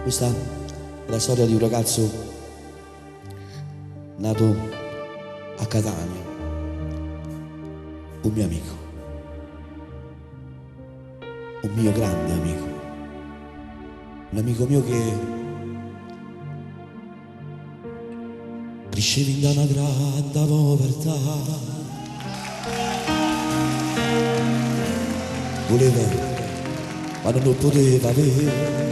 Questa è la storia di un ragazzo nato a Catania, un mio amico, un mio grande amico, un amico mio che cresceva in una grande povertà, voleva ma non lo poteva avere,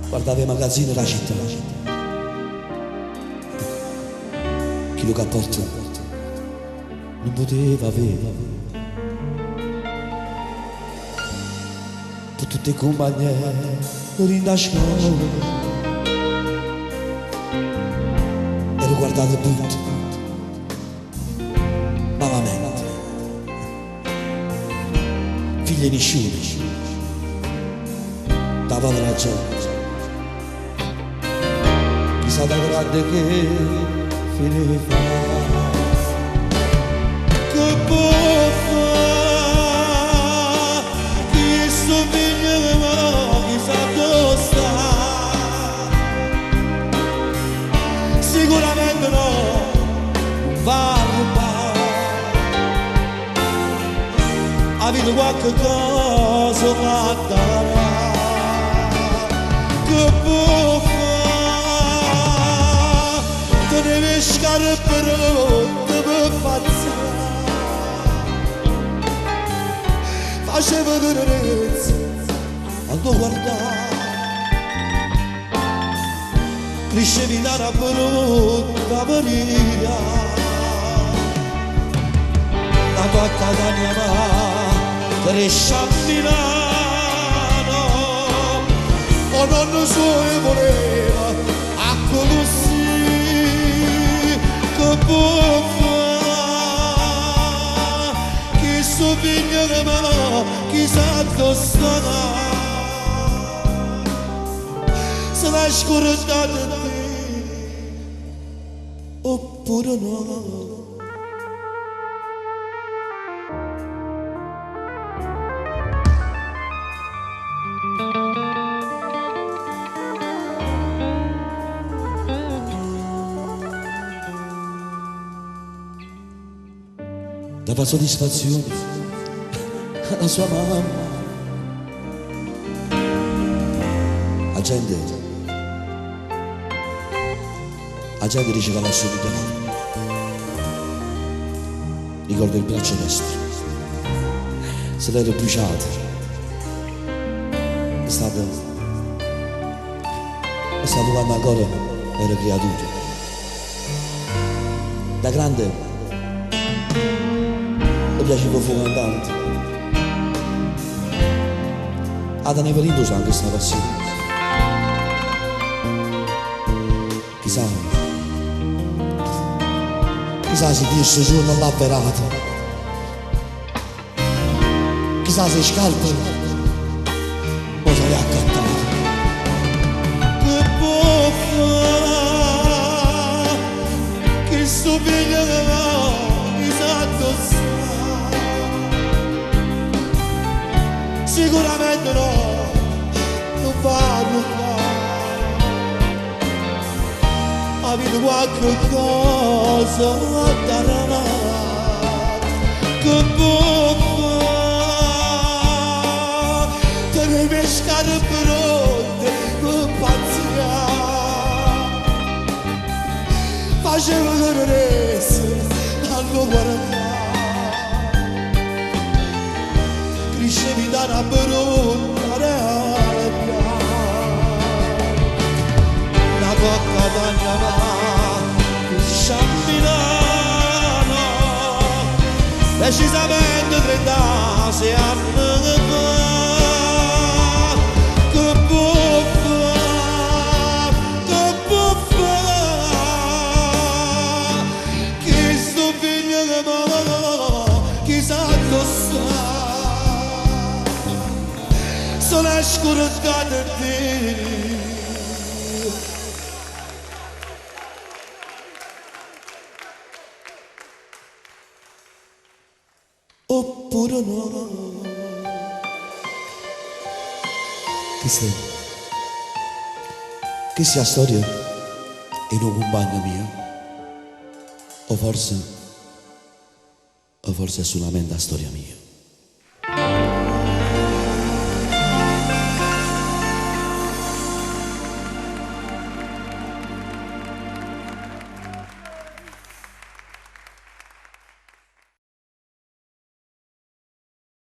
guardava i magazzini della città, chi lo cappotto non poteva avere, per tutte le compagnie in scuola, ero guardato tutto malamente, figli nessuno, da povera gente, chissà da grande che fine fa, che può fare, chi sto figlio ma chissà dove sta, sicuramente no, va a rubare, ha avuto qualche cosa da dare. Che può fare, tenere scarpe rotte per pazzare, faceva tenerezza a non guardare, crescevi da una brutta maria, la tua Catania ma cresce a Milano. O nonno suo voleva a così, che può fare, chi sto figlio che ma chissà dove sta, se l'ha scordato te oppure no. Dava soddisfazione alla sua mamma, la gente diceva la solidarietà, ricordo il braccio destro, se l'era bruciato, è stato quando ancora era creatura, da grande mi piaceva fuoco andante, ad aneverito sa anche questa passione, chissà se dice giorno l'ha verato, chissà se scarpe o se le ha accattate, che può fare, che sto figlio che va, chissà dove sicuramente no, non vanno qua, ha avuto qualche cosa da dare, che può fare, tenere le scarpe rotte per pazzare, faceva tenerezza a non guardare, crescevi da una brutta rabbia, la tua Catania ma cresce a Milano, decisamente 36 anni fa, che può fare, chi sto figlio che ma chissà dove sta, sono scordato te. Oppure no. Questa è la storia di un compagno mio, o forse è solamente la storia mia.